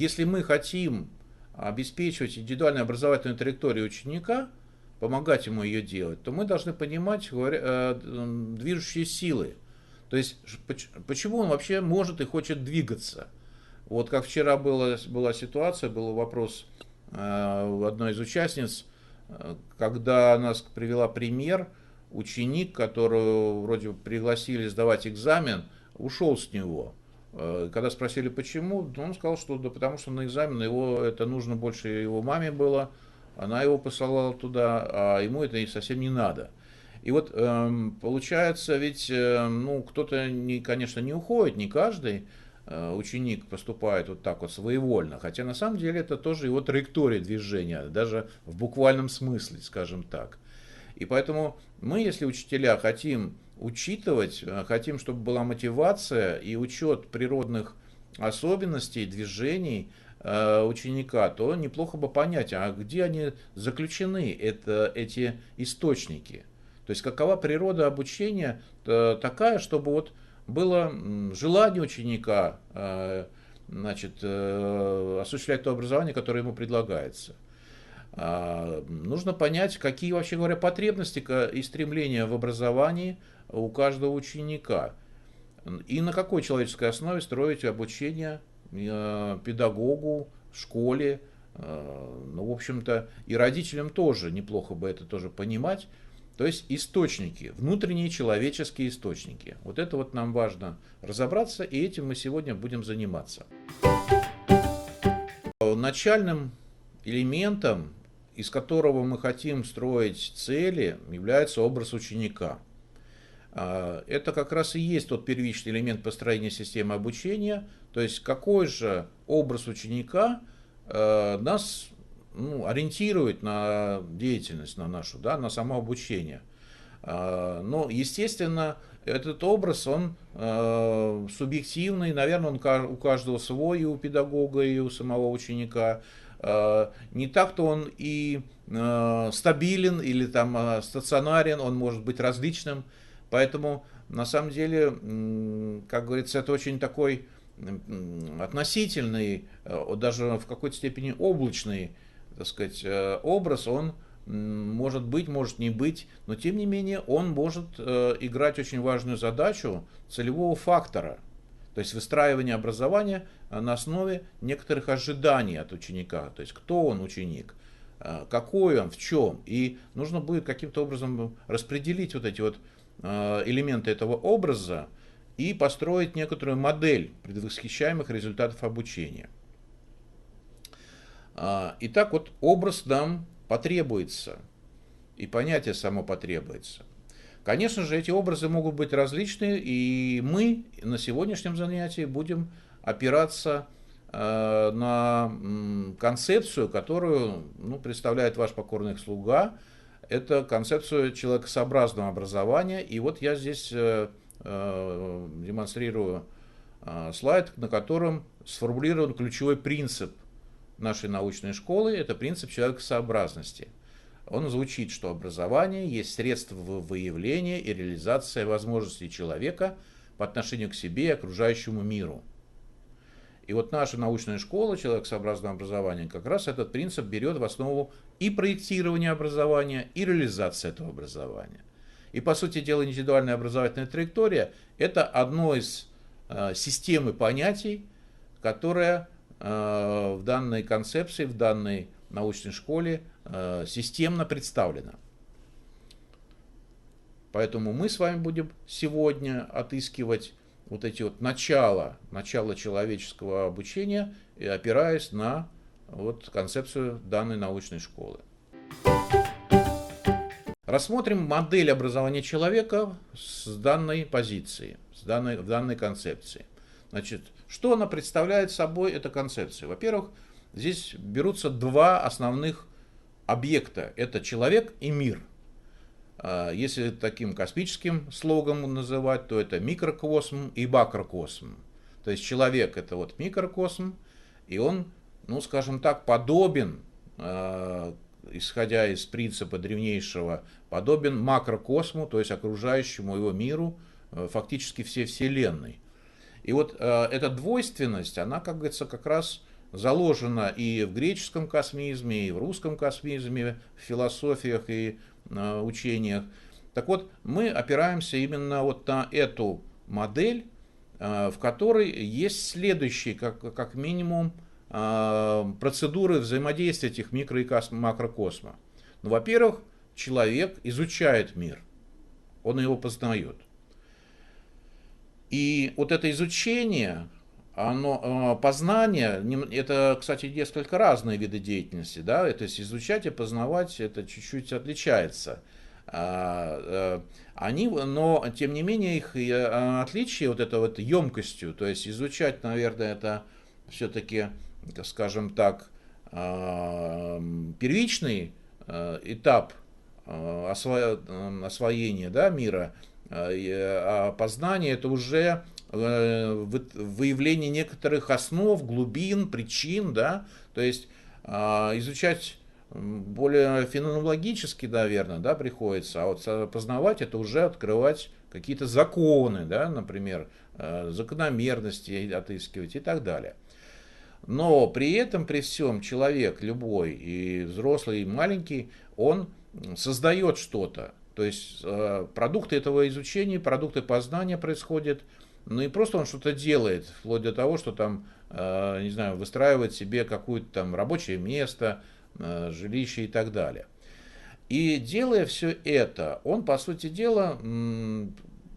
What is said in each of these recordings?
если мы хотим обеспечивать индивидуальную образовательную траекторию ученика, помогать ему ее делать, то мы должны понимать движущие силы. То есть, почему он вообще может и хочет двигаться. Вот как вчера была ситуация, был вопрос у одной из участниц, когда она привела пример, ученик, которого вроде пригласили сдавать экзамен, ушел с него. Когда спросили почему, он сказал, что да потому что на экзамен его это нужно больше его маме было, она его посылала туда, а ему это совсем не надо. И вот получается, ведь кто-то, конечно, не уходит, не каждый ученик поступает вот так вот своевольно, хотя на самом деле это тоже его траектория движения, даже в буквальном смысле, скажем так. И поэтому мы, если учителя, хотим учитывать, хотим, чтобы была мотивация и учет природных особенностей движений ученика, то неплохо бы понять, а где они заключены, эти источники. То есть какова природа обучения такая, чтобы вот было желание ученика осуществлять то образование, которое ему предлагается. Нужно понять, какие, вообще говоря, потребности и стремления в образовании у каждого ученика. И на какой человеческой основе строить обучение педагогу, школе. В общем-то, и родителям тоже неплохо бы это тоже понимать. То есть источники, внутренние человеческие источники. Вот это вот нам важно разобраться, и этим мы сегодня будем заниматься. Начальным элементом, из которого мы хотим строить цели, является образ ученика. Это как раз и есть тот первичный элемент построения системы обучения. То есть какой же образ ученика нас ориентирует на деятельность, на нашу, да, на само обучение. Но, естественно, этот образ, он субъективный, наверное, он у каждого свой, и у педагога, и у самого ученика. Не так-то он и стабилен или там стационарен, он может быть различным. Поэтому, на самом деле, как говорится, это очень такой относительный, даже в какой-то степени облачный, так сказать, образ. Он может быть, может не быть, но тем не менее он может играть очень важную задачу целевого фактора. То есть выстраивание образования на основе некоторых ожиданий от ученика. То есть кто он ученик, какой он, в чем. И нужно будет каким-то образом распределить вот эти вот элементы этого образа и построить некоторую модель предвосхищаемых результатов обучения. Итак, вот образ нам потребуется, и понятие само потребуется. Конечно же, эти образы могут быть различны, и мы на сегодняшнем занятии будем опираться на концепцию, которую представляет ваш покорный слуга. Это концепция человекосообразного образования. И вот я здесь демонстрирую слайд, на котором сформулирован ключевой принцип нашей научной школы. Это принцип человекосообразности. Он звучит, что образование есть средство выявления и реализации возможностей человека по отношению к себе и окружающему миру. И вот наша научная школа человекосообразного образования как раз этот принцип берет в основу и проектирования образования, и реализации этого образования. И по сути дела индивидуальная образовательная траектория – это одно из системы понятий, которая в данной концепции, в данной научной школе системно представлена. Поэтому мы с вами будем сегодня отыскивать вот эти вот начало человеческого обучения, опираясь на вот концепцию данной научной школы. Рассмотрим модель образования человека с данной позиции, в данной концепции. Значит, что она представляет собой, эта концепция? Во-первых, здесь берутся два основных объекта. Это человек и мир. Если таким космическим слогом называть, то это микрокосм и макрокосм. То есть человек — это вот микрокосм, и он, скажем так, подобен, исходя из принципа древнейшего, подобен макрокосму, то есть окружающему его миру, фактически всей Вселенной. И вот эта двойственность, она, как говорится, как раз заложено и в греческом космизме, и в русском космизме, в философиях и учениях. Так вот, мы опираемся именно вот на эту модель, в которой есть следующие, как минимум, процедуры взаимодействия этих микро и макрокосма. Ну, во-первых, человек изучает мир, он его познает. И вот это изучение, познание, это, кстати, несколько разные виды деятельности, да, то есть изучать и познавать, это чуть-чуть отличается. Но, тем не менее, их отличие вот это вот емкостью, то есть изучать, наверное, это все-таки, скажем так, первичный этап освоения, да, мира, а познание это уже выявление некоторых основ, глубин, причин, да, то есть изучать более феноменологически, наверное, да, приходится, а вот познавать это уже открывать какие-то законы, да, например, закономерности отыскивать и так далее. Но при этом, при всем, человек любой, и взрослый, и маленький, он создает что-то. То есть продукты этого изучения, продукты познания происходят, ну и просто он что-то делает, вплоть до того, что там, не знаю, выстраивает себе какое-то там рабочее место, жилище и так далее. И делая все это, он, по сути дела,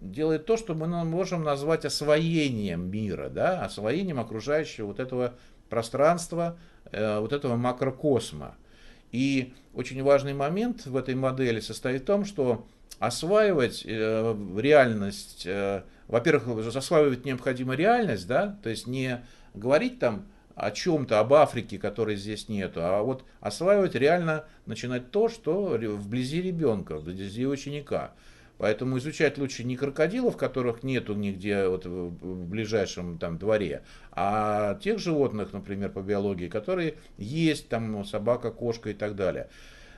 делает то, что мы можем назвать освоением мира, да, освоением окружающего вот этого пространства, вот этого макрокосма. И очень важный момент в этой модели состоит в том, что осваивать реальность, во-первых, осваивать необходимо реальность, да, то есть не говорить там о чем-то, об Африке, которой здесь нету, а вот осваивать реально, начинать то, что вблизи ребенка, вблизи ученика. Поэтому изучать лучше не крокодилов, которых нету нигде вот в ближайшем там дворе, а тех животных, например, по биологии, которые есть, там собака, кошка и так далее.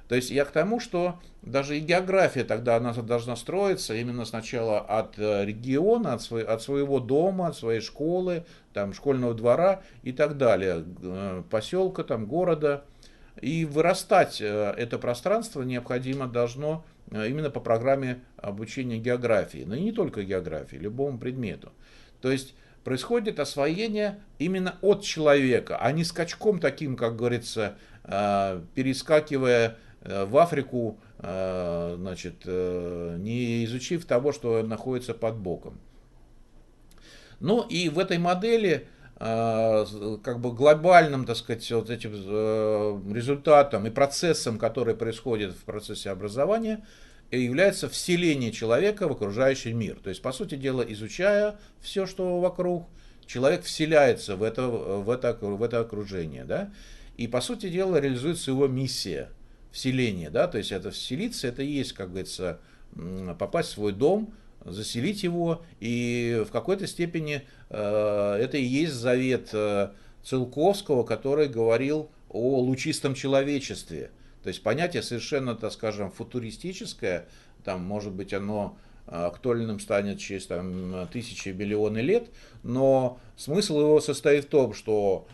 То есть я к тому, что даже и география тогда она должна строиться именно сначала от региона, от своего дома, от своей школы, там, школьного двора и так далее, поселка, там, города. И вырастать это пространство необходимо должно именно по программе обучения географии. Но и не только географии, любому предмету. То есть происходит освоение именно от человека, а не скачком таким, как говорится, перескакивая в Африку, значит, не изучив того, что находится под боком. Ну и в этой модели как бы глобальным, так сказать, вот этим результатом и процессом, который происходит в процессе образования, является вселение человека в окружающий мир. То есть, по сути дела, изучая все, что вокруг, человек вселяется в это окружение. Да? И, по сути дела, реализуется его миссия вселения. Да? То есть, это вселиться, это и есть, как говорится, попасть в свой дом, заселить его, и в какой-то степени это и есть завет Циолковского, который говорил о лучистом человечестве. То есть понятие совершенно, так скажем, футуристическое, там, может быть, оно актуальным станет через там, тысячи, миллионы лет, но смысл его состоит в том, что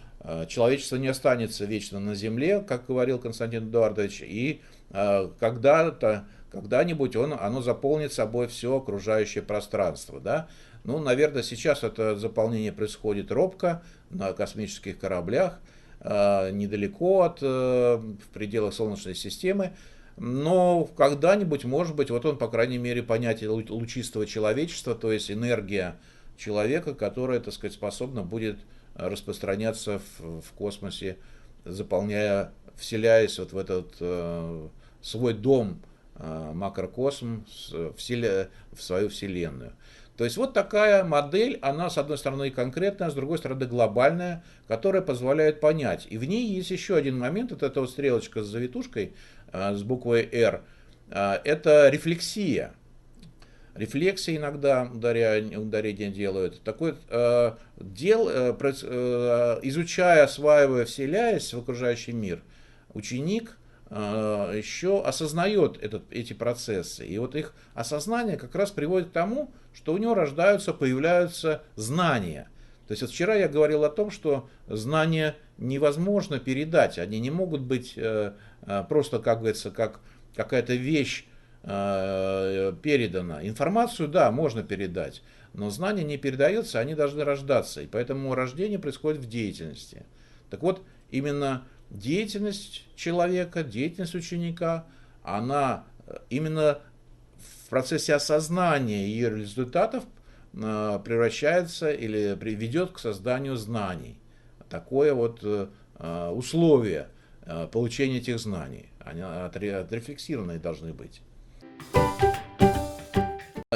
человечество не останется вечно на Земле, как говорил Константин Эдуардович, и когда-нибудь оно заполнит собой все окружающее пространство. Да? Ну, наверное, сейчас это заполнение происходит робко на космических кораблях, недалеко в пределах Солнечной системы, но когда-нибудь, может быть, вот он, по крайней мере, понятие лучистого человечества, то есть энергия человека, которая, так сказать, способна будет распространяться в космосе, вселяясь вот в этот свой дом, макрокосм, в свою вселенную. То есть вот такая модель, она с одной стороны конкретная, с другой стороны глобальная, которая позволяет понять. И в ней есть еще один момент, вот эта вот стрелочка с завитушкой, с буквой R, это рефлексия. Рефлексия иногда ударение делают. Такой изучая, осваивая, вселяясь в окружающий мир, ученик еще осознает эти процессы. И вот их осознание как раз приводит к тому, что у него появляются знания. То есть вот вчера я говорил о том, что знание невозможно передать, они не могут быть просто, как говорится, как какая-то вещь передана. Информацию, да, можно передать, но знания не передаются, они должны рождаться, и поэтому рождение происходит в деятельности. Так вот, именно деятельность человека, деятельность ученика, она именно в процессе осознания ее результатов превращается или приведет к созданию знаний. Такое вот условие получения этих знаний. Они отрефлексированные должны быть.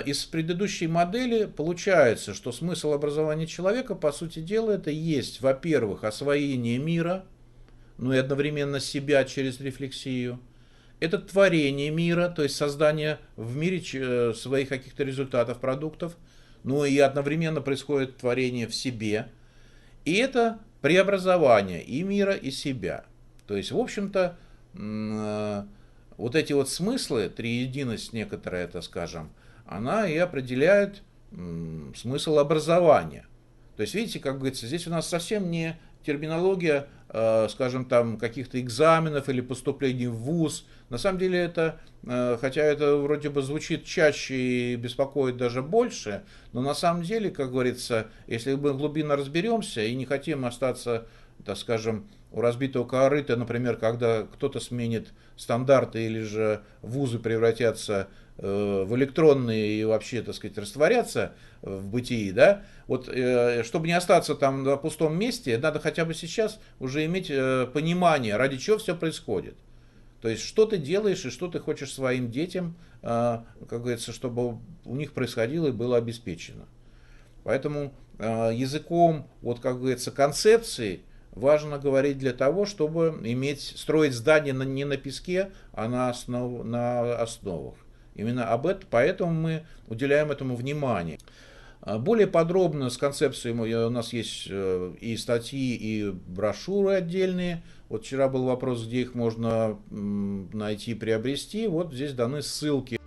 Из предыдущей модели получается, что смысл образования человека, по сути дела, это есть, во-первых, освоение мира, но и одновременно себя через рефлексию. Это творение мира, то есть создание в мире своих каких-то результатов, продуктов, но и одновременно происходит творение в себе. И это преобразование и мира, и себя. То есть, в общем-то, вот эти вот смыслы, триединость некоторая, это скажем, она и определяет смысл образования. То есть, видите, как говорится, здесь у нас совсем не терминология, скажем, там, каких-то экзаменов или поступлений в вуз. На самом деле это, хотя это вроде бы звучит чаще и беспокоит даже больше, но на самом деле, как говорится, если мы глубинно разберемся и не хотим остаться, так скажем, у разбитого корыта, например, когда кто-то сменит стандарты или же вузы превратятся в электронные и вообще, так сказать, растворятся в бытии, да, вот, чтобы не остаться там на пустом месте, надо хотя бы сейчас уже иметь понимание, ради чего все происходит. То есть, что ты делаешь и что ты хочешь своим детям, как говорится, чтобы у них происходило и было обеспечено. Поэтому языком, вот, как говорится, концепции важно говорить для того, чтобы строить здание не на песке, а на основах. Именно поэтому мы уделяем этому внимание. Более подробно с концепцией у нас есть и статьи, и брошюры отдельные. Вот вчера был вопрос, где их можно найти, приобрести. Вот здесь даны ссылки.